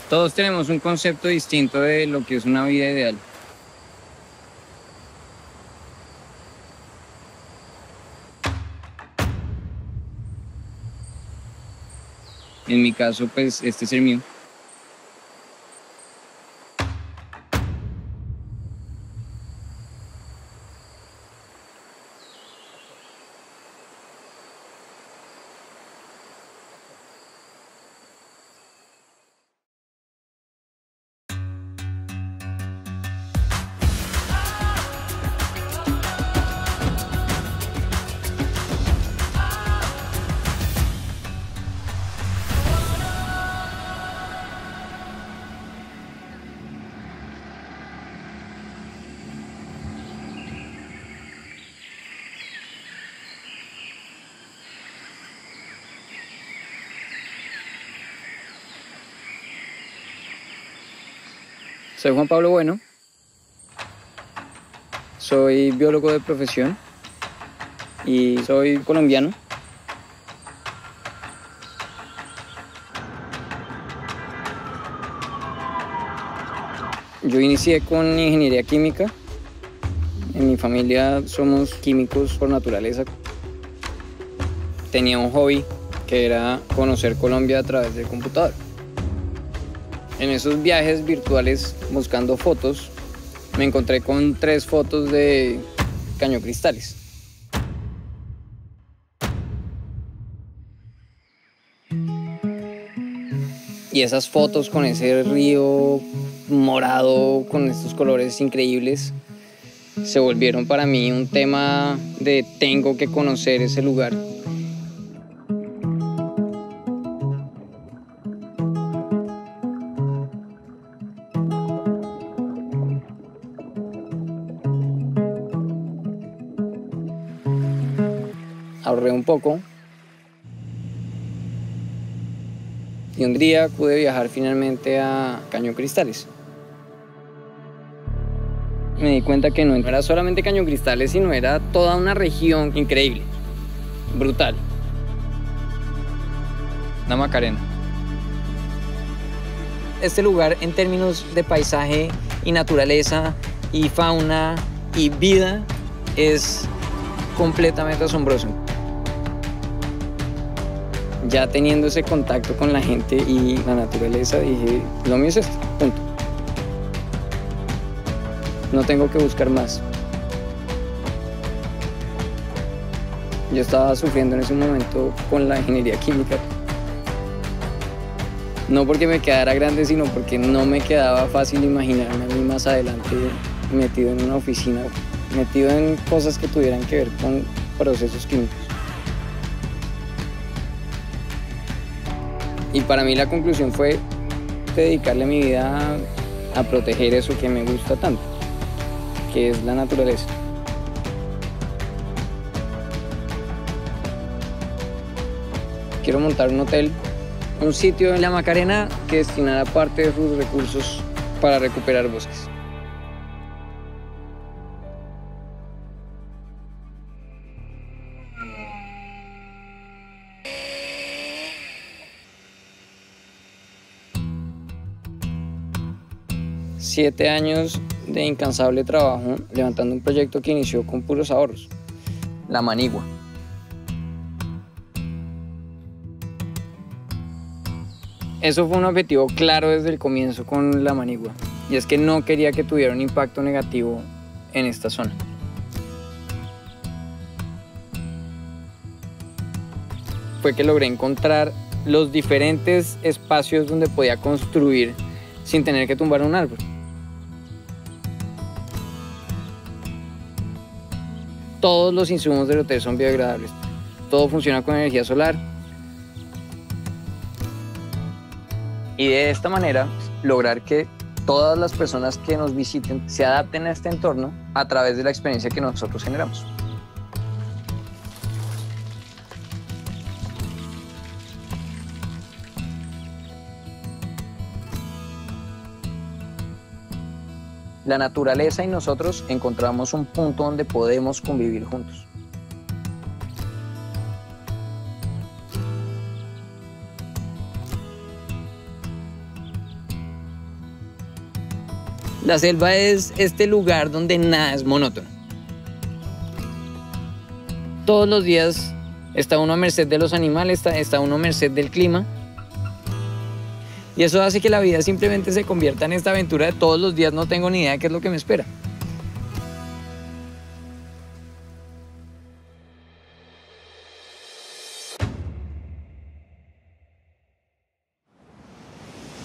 Todos tenemos un concepto distinto de lo que es una vida ideal. En mi caso, pues este es el mío. Soy Juan Pablo Bueno, soy biólogo de profesión y soy colombiano. Yo inicié con ingeniería química. En mi familia somos químicos por naturaleza. Tenía un hobby que era conocer Colombia a través del computador. En esos viajes virtuales buscando fotos, me encontré con 3 fotos de cañocristales. Y esas fotos con ese río morado, con estos colores increíbles, se volvieron para mí un tema de tengo que conocer ese lugar. Ahorré un poco y un día pude viajar finalmente a Cañocristales. Me di cuenta que no era solamente Cañocristales, sino era toda una región increíble, brutal. La Macarena. Este lugar, en términos de paisaje y naturaleza y fauna y vida, es completamente asombroso. Ya teniendo ese contacto con la gente y la naturaleza, dije, lo mío es esto, punto. No tengo que buscar más. Yo estaba sufriendo en ese momento con la ingeniería química. No porque me quedara grande, sino porque no me quedaba fácil imaginarme a mí más adelante metido en una oficina, metido en cosas que tuvieran que ver con procesos químicos. Y para mí la conclusión fue dedicarle mi vida a proteger eso que me gusta tanto, que es la naturaleza. Quiero montar un hotel, un sitio en la Macarena que destinara parte de sus recursos para recuperar bosques. Siete años de incansable trabajo levantando un proyecto que inició con puros ahorros, la manigua. Eso fue un objetivo claro desde el comienzo con la manigua, y es que no quería que tuviera un impacto negativo en esta zona. Fue que logré encontrar los diferentes espacios donde podía construir sin tener que tumbar un árbol. Todos los insumos del hotel son biodegradables. Todo funciona con energía solar. Y de esta manera lograr que todas las personas que nos visiten se adapten a este entorno a través de la experiencia que nosotros generamos. La naturaleza y nosotros encontramos un punto donde podemos convivir juntos. La selva es este lugar donde nada es monótono. Todos los días está uno a merced de los animales, está uno a merced del clima. Y eso hace que la vida simplemente se convierta en esta aventura de todos los días. No tengo ni idea de qué es lo que me espera.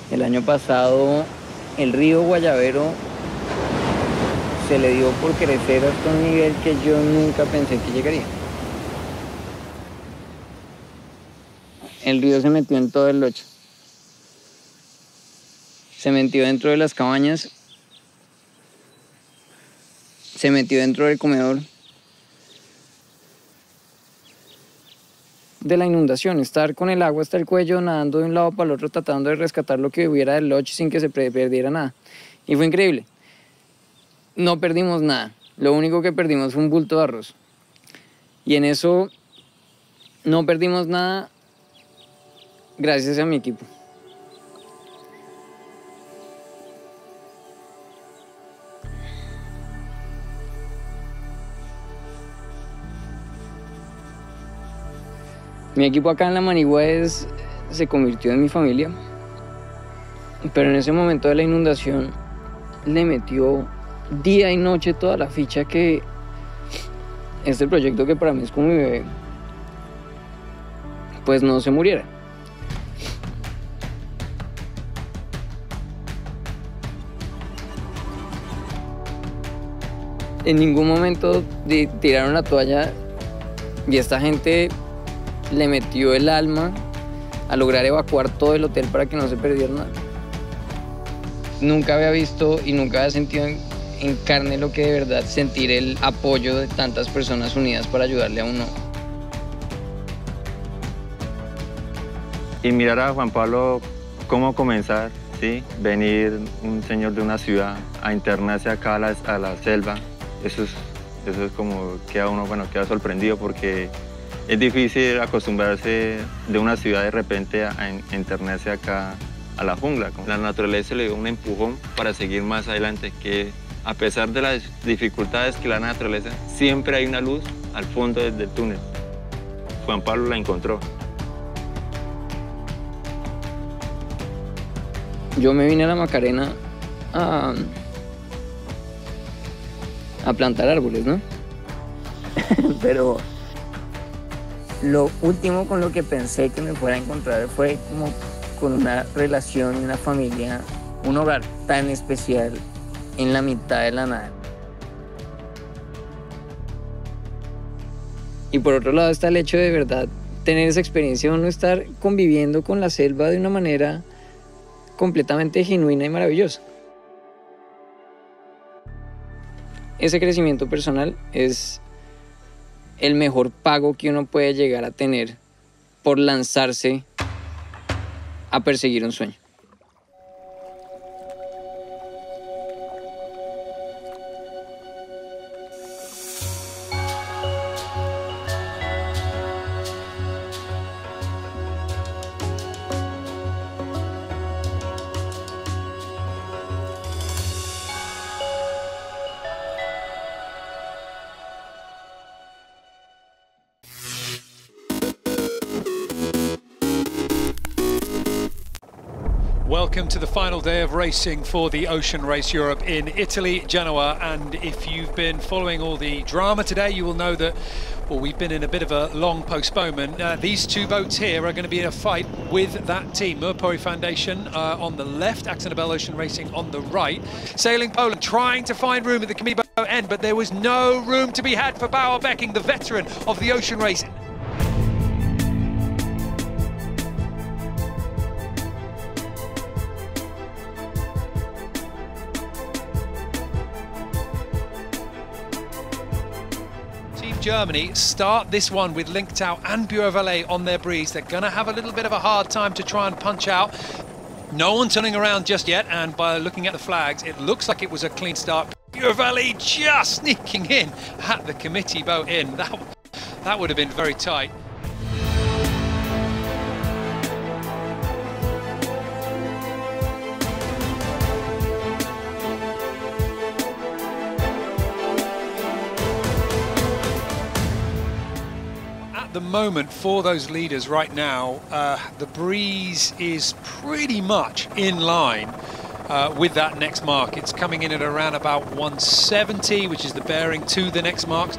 El año pasado el río Guayabero se le dio por crecer hasta un nivel que yo nunca pensé que llegaría. El río se metió en todo el locho. Se metió dentro de las cabañas. Se metió dentro del comedor. De la inundación, estar con el agua hasta el cuello, nadando de un lado para el otro, tratando de rescatar lo que hubiera del lodge sin que se perdiera nada. Y fue increíble. No perdimos nada. Lo único que perdimos fue un bulto de arroz. Y en eso no perdimos nada gracias a mi equipo. Mi equipo acá en la Manigua se convirtió en mi familia, pero en ese momento de la inundación le metió día y noche toda la ficha que este proyecto, que para mí es como mi bebé, pues no se muriera. En ningún momento tiraron la toalla y esta gente le metió el alma a lograr evacuar todo el hotel para que no se perdiera nada. Nunca había visto y nunca había sentido en carne lo que de verdad sentir el apoyo de tantas personas unidas para ayudarle a uno. Y mirar a Juan Pablo cómo comenzar, ¿sí? Venir un señor de una ciudad a internarse acá a la selva, eso es como queda uno, bueno, queda sorprendido porque es difícil acostumbrarse de una ciudad de repente a internarse acá a la jungla. La naturaleza le dio un empujón para seguir más adelante, que a pesar de las dificultades que la naturaleza, siempre hay una luz al fondo del túnel. Juan Pablo la encontró. Yo me vine a la Macarena a plantar árboles, ¿no? Pero lo último con lo que pensé que me fuera a encontrar fue como con una relación, una familia, un hogar tan especial en la mitad de la nada. Y por otro lado está el hecho de verdad tener esa experiencia de uno estar conviviendo con la selva de una manera completamente genuina y maravillosa. Ese crecimiento personal es el mejor pago que uno puede llegar a tener por lanzarse a perseguir un sueño. Welcome to the final day of racing for the Ocean Race Europe in Italy, Genoa. And if you've been following all the drama today, you will know that, well, we've been in a bit of a long postponement. These two boats here are going to be in a fight with that team. Merpori Foundation on the left, Axonabel Ocean Racing on the right. Sailing Poland trying to find room at the Kamibo end, but there was no room to be had for Bauer Becking, the veteran of the Ocean Race. Germany start this one with Lingtao and Bureau Valet on their breeze. They're going to have a little bit of a hard time to try and punch out. No one turning around just yet, and by looking at the flags, it looks like it was a clean start. Bureau Valet just sneaking in at the committee boat in. That would have been very tight. the moment for those leaders right now, the breeze is pretty much in line with that next mark. It's coming in at around about 170, which is the bearing to the next mark.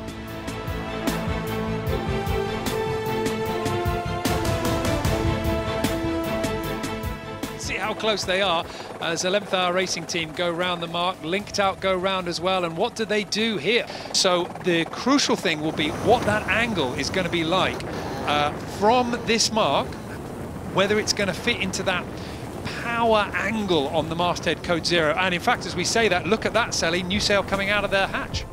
See how close they are as 11th Hour Racing Team go round the mark. Linked Out go round as well. And what do they do here? So the crucial thing will be what that angle is going to be like from this mark, whether it's going to fit into that power angle on the masthead Code Zero. And in fact, as we say that, look at that, Sally, new sail coming out of their hatch.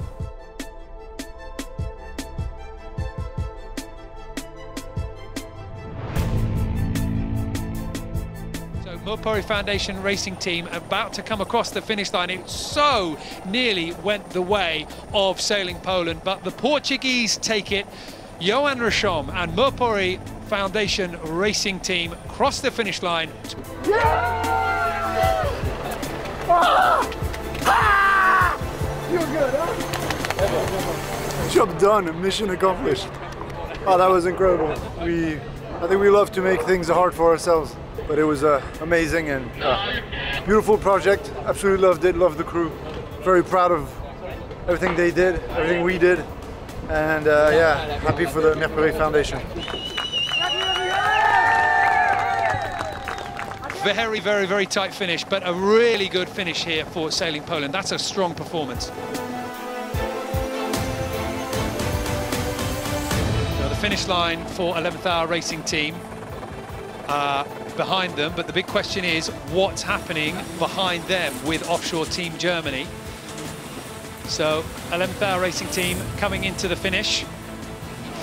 Murpuri Foundation Racing Team about to come across the finish line. It so nearly went the way of Sailing Poland, but the Portuguese take it. Johan Rashom and Murpuri Foundation Racing Team cross the finish line. Yeah! You're good, huh? Job done, mission accomplished. Oh, that was incredible. I think we love to make things hard for ourselves. But it was amazing and beautiful project. Absolutely loved it, loved the crew. Very proud of everything they did, everything we did. And yeah, happy for the Murpuri Foundation. Very, very, very tight finish, but a really good finish here for Sailing Poland. That's a strong performance. So the finish line for 11th Hour Racing Team. Behind them, but the big question is what's happening behind them with Offshore Team Germany. So 11th Hour Racing Team coming into the finish,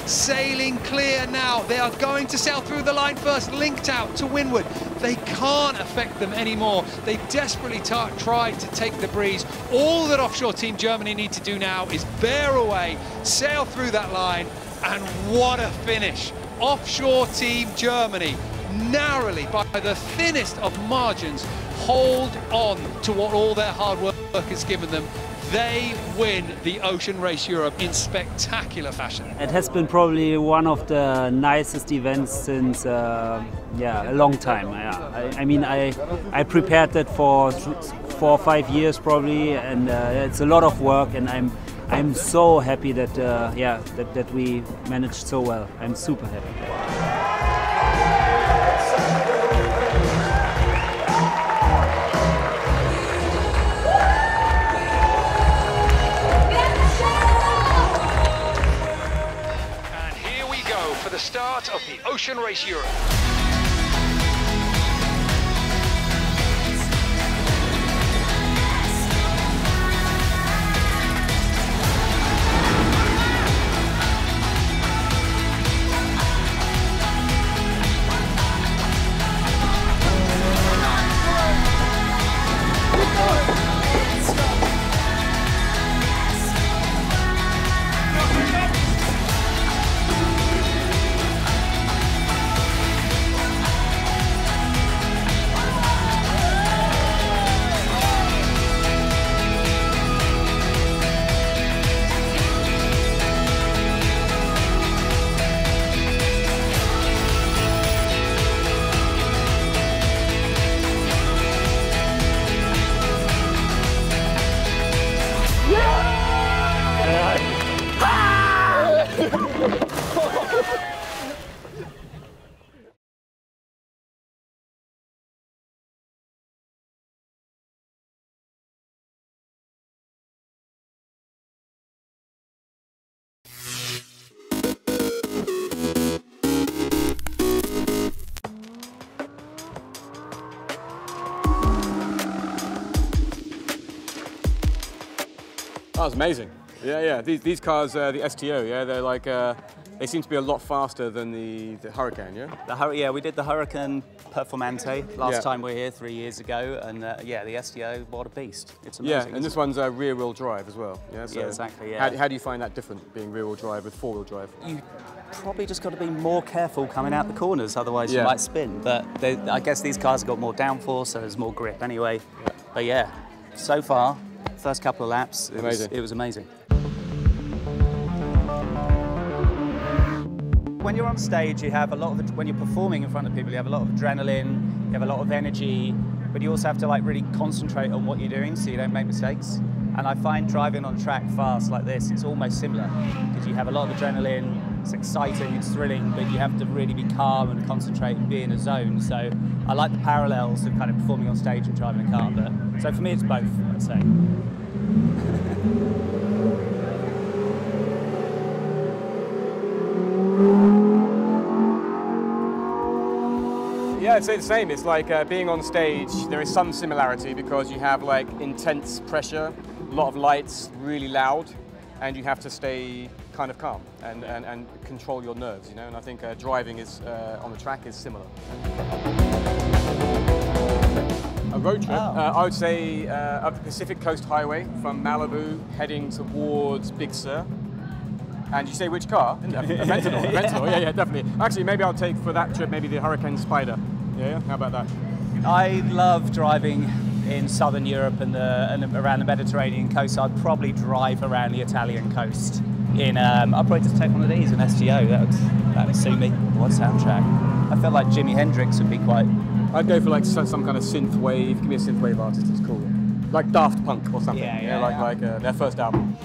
sailing clear now. They are going to sail through the line first. Linked Out to windward. They can't affect them anymore. They desperately tried to take the breeze. All that Offshore Team Germany need to do now is bear away, sail through that line, and what a finish. Offshore Team Germany, narrowly by the thinnest of margins, hold on to what all their hard work has given them. They win the Ocean Race Europe in spectacular fashion. It has been probably one of the nicest events since yeah, a long time. Yeah. I mean, I prepared that for 4 or 5 years probably, and it's a lot of work, and I'm so happy that yeah, that we managed so well. I'm super happy. For the start of the Ocean Race Europe. That was amazing. Yeah. These cars, the STO, yeah, they're like, they seem to be a lot faster than the Hurricane, yeah? Yeah, we did the Hurricane Performante last time we were here 3 years ago, and yeah, the STO, what a beast. It's amazing. Yeah, and this one's rear-wheel drive as well. Yeah, so yeah, exactly, yeah. How do you find that different, being rear-wheel drive with four-wheel drive? You probably just got to be more careful coming out the corners, otherwise you might spin. But I guess these cars have got more downforce, so there's more grip anyway. Yeah. But yeah, so far, first couple of laps, it was amazing. When you're on stage, you have a lot of, when you're performing in front of people, you have a lot of adrenaline, you have a lot of energy, but you also have to like really concentrate on what you're doing so you don't make mistakes. And I find driving on track fast like this, it's almost similar, because you have a lot of adrenaline, it's exciting, it's thrilling, but you have to really be calm and concentrate and be in a zone. So I like the parallels of kind of performing on stage and driving a car, but so for me it's both, I'd say. Yeah, I'd say the same. It's like being on stage, there is some similarity because you have like intense pressure, a lot of lights, really loud, and you have to stay kind of calm and control your nerves, you know, and I think driving is on the track is similar. A road trip, I would say up the Pacific Coast Highway from Malibu heading towards Big Sur. And you say which car? Aventador, Aventador, yeah, definitely. Actually, maybe I'll take for that trip maybe the Hurricane Spider. Yeah, how about that? I love driving in southern Europe and around the Mediterranean coast. I'd probably drive around the Italian coast. I'd probably just take one of these, an STO. That would suit me. What soundtrack? I felt like Jimi Hendrix would be quite. I'd go for like some kind of synth wave. Give me a synth wave artist. It's cool. Like Daft Punk or something. Yeah, like their first album.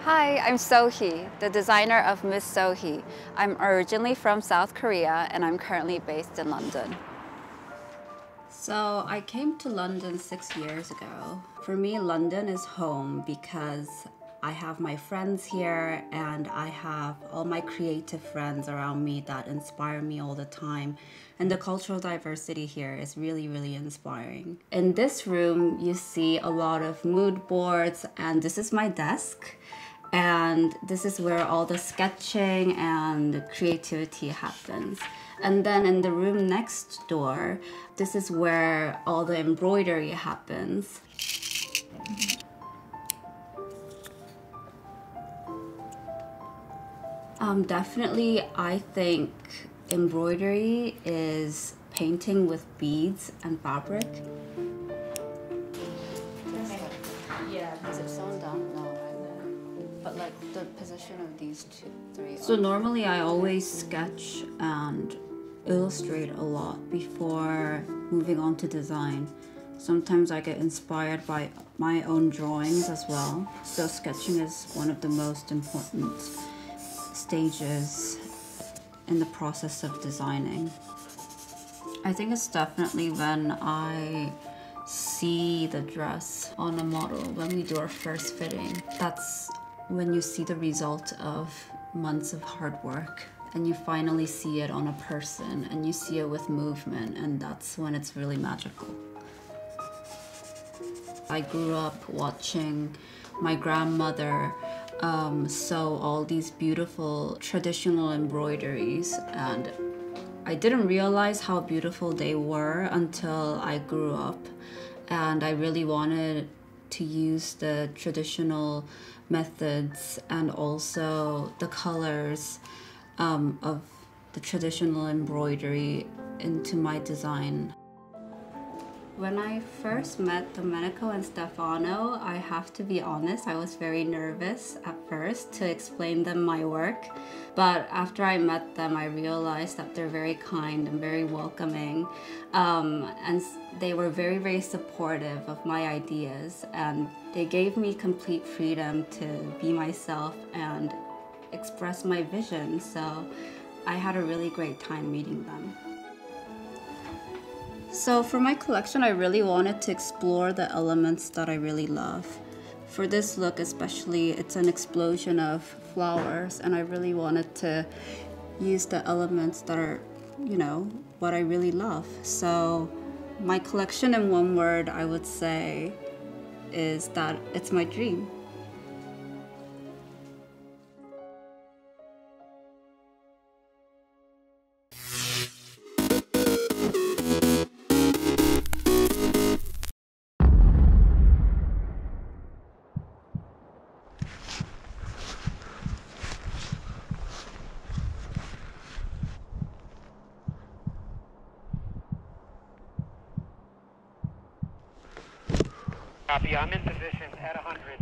Hi, I'm Sohee, the designer of Miss Sohee. I'm originally from South Korea and I'm currently based in London. So I came to London 6 years ago. For me, London is home because I have my friends here and I have all my creative friends around me that inspire me all the time. And the cultural diversity here is really, really inspiring. In this room, you see a lot of mood boards, and this is my desk. And this is where all the sketching and creativity happens. And then in the room next door, this is where all the embroidery happens. Definitely, I think embroidery is painting with beads and fabric. Yeah, is it sewn down? No, right? But like the position of these three. So normally I always sketch and illustrate a lot before moving on to design. Sometimes I get inspired by my own drawings as well. So sketching is one of the most important stages in the process of designing. I think it's definitely when I see the dress on a model, when we do our first fitting. That's when you see the result of months of hard work and you finally see it on a person and you see it with movement, and that's when it's really magical. I grew up watching my grandmother sew all these beautiful traditional embroideries, and I didn't realize how beautiful they were until I grew up, and I really wanted to use the traditional methods and also the colors of the traditional embroidery into my design. When I first met Domenico and Stefano, I have to be honest, I was very nervous at first to explain them my work. But after I met them, I realized that they're very kind and very welcoming. And they were very, very supportive of my ideas. And they gave me complete freedom to be myself and express my vision. So I had a really great time meeting them. So for my collection, I really wanted to explore the elements that I really love. For this look especially, it's an explosion of flowers, and I really wanted to use the elements that are, you know, what I really love. So my collection in one word, I would say, is that it's my dream. Copy, I'm in position at 100.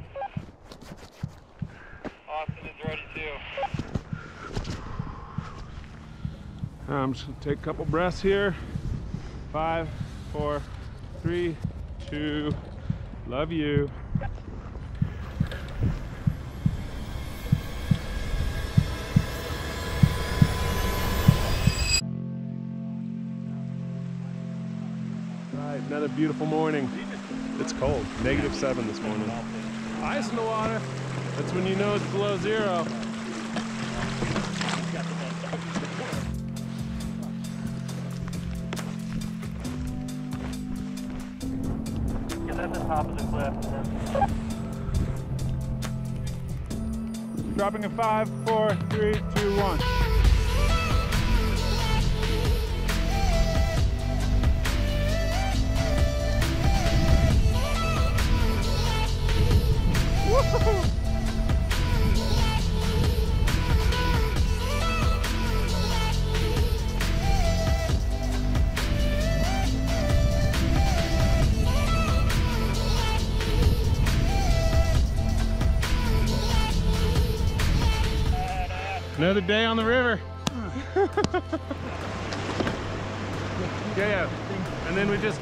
Austin is ready too. I'm just gonna take a couple breaths here. 5, 4, 3, 2, love you. All right, another beautiful morning. It's cold, -7 this morning. Ice in the water, that's when you know it's below 0. Get at the top of the cliff. Dropping in 5, 4, 3, 2, 1. Another day on the river. Yeah. And then we just...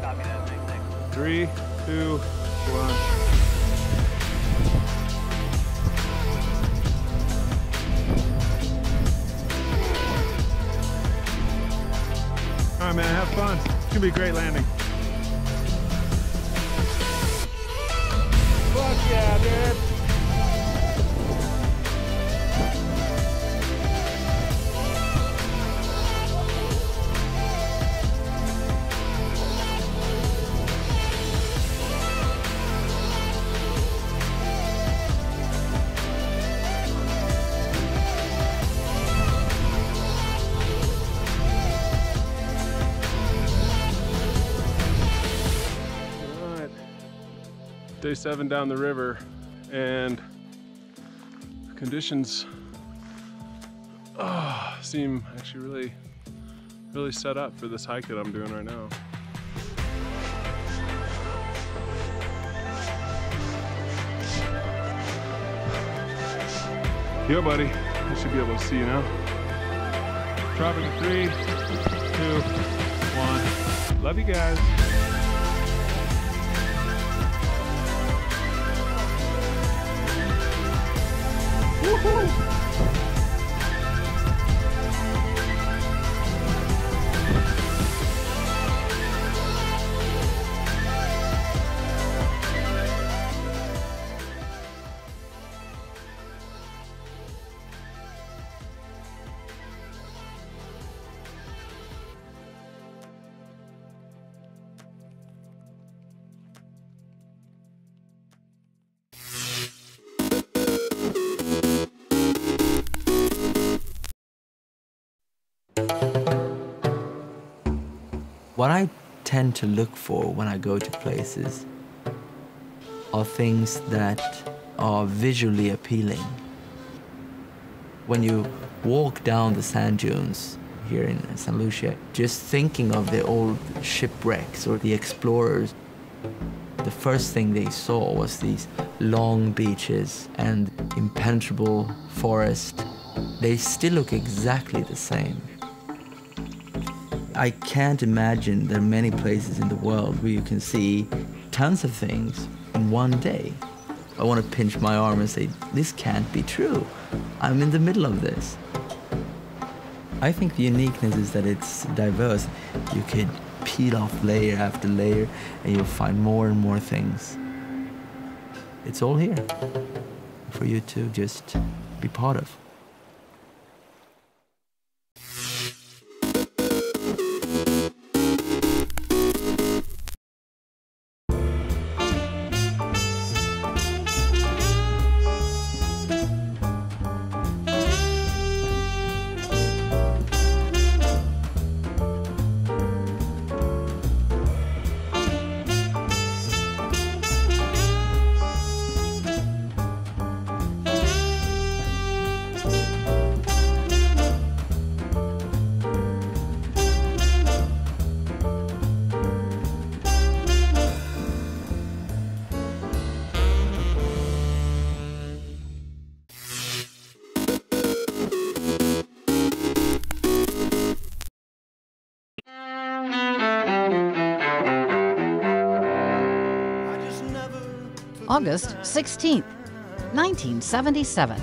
Copy that, thanks. 3, 2, 1. All right, man, have fun. It's gonna be a great landing. Fuck yeah, dude. Day 7 down the river, and conditions seem actually really set up for this hike that I'm doing right now. Yo, buddy, I should be able to see you now. Dropping in 3, 2, 1. Love you guys. Woohoo! What I tend to look for when I go to places are things that are visually appealing. When you walk down the sand dunes here in St. Lucia. Just thinking of the old shipwrecks or the explorers, the first thing they saw was these long beaches and impenetrable forest. They still look exactly the same. I can't imagine there are many places in the world where you can see tons of things in one day. I want to pinch my arm and say, this can't be true. I'm in the middle of this. I think the uniqueness is that it's diverse. You could peel off layer after layer and you'll find more and more things. It's all here for you to just be part of. August 16th, 1977.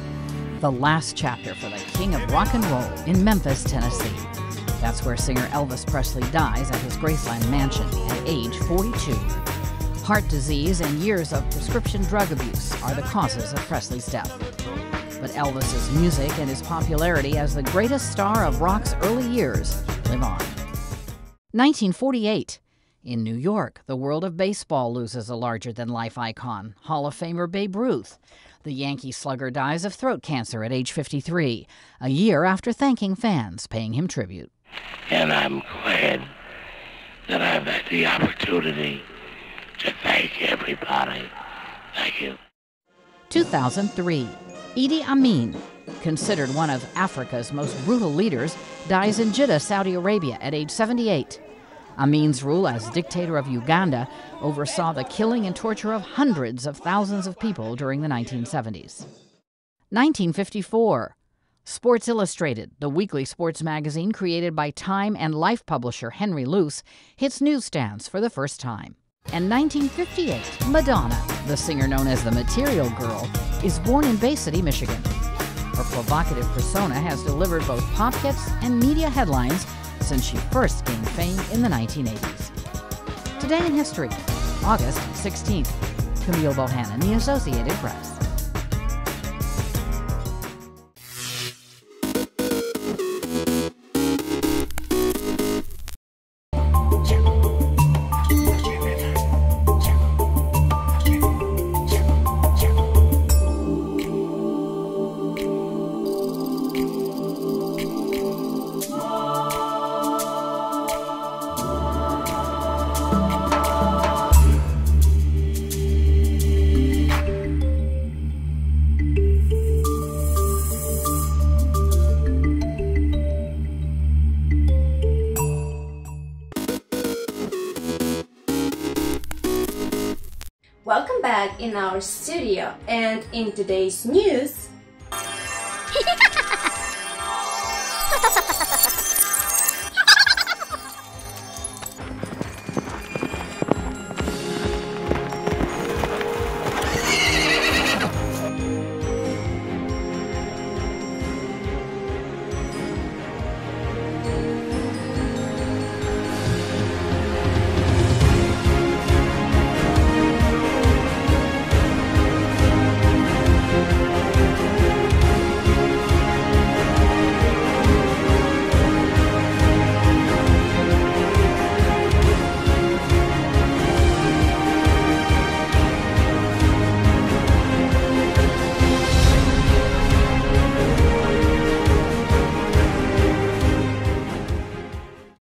The last chapter for the king of rock and roll in Memphis, Tennessee. That's where singer Elvis Presley dies at his Graceland mansion at age 42. Heart disease and years of prescription drug abuse are the causes of Presley's death. But Elvis's music and his popularity as the greatest star of rock's early years live on. 1948. In New York, the world of baseball loses a larger-than-life icon, Hall of Famer Babe Ruth. The Yankee slugger dies of throat cancer at age 53, a year after thanking fans paying him tribute. And I'm glad that I've had the opportunity to thank everybody. Thank you. 2003. Idi Amin, considered one of Africa's most brutal leaders, dies in Jeddah, Saudi Arabia at age 78. Amin's rule as dictator of Uganda oversaw the killing and torture of hundreds of thousands of people during the 1970s. 1954. Sports Illustrated, the weekly sports magazine created by Time and Life publisher Henry Luce, hits newsstands for the first time. And 1958, Madonna, the singer known as the Material Girl, is born in Bay City, Michigan. Her provocative persona has delivered both pop hits and media headlines since she first gained fame in the 1980s. Today in history, August 16th. Camille Bohannon, The Associated Press. Welcome back in our studio, and in today's news,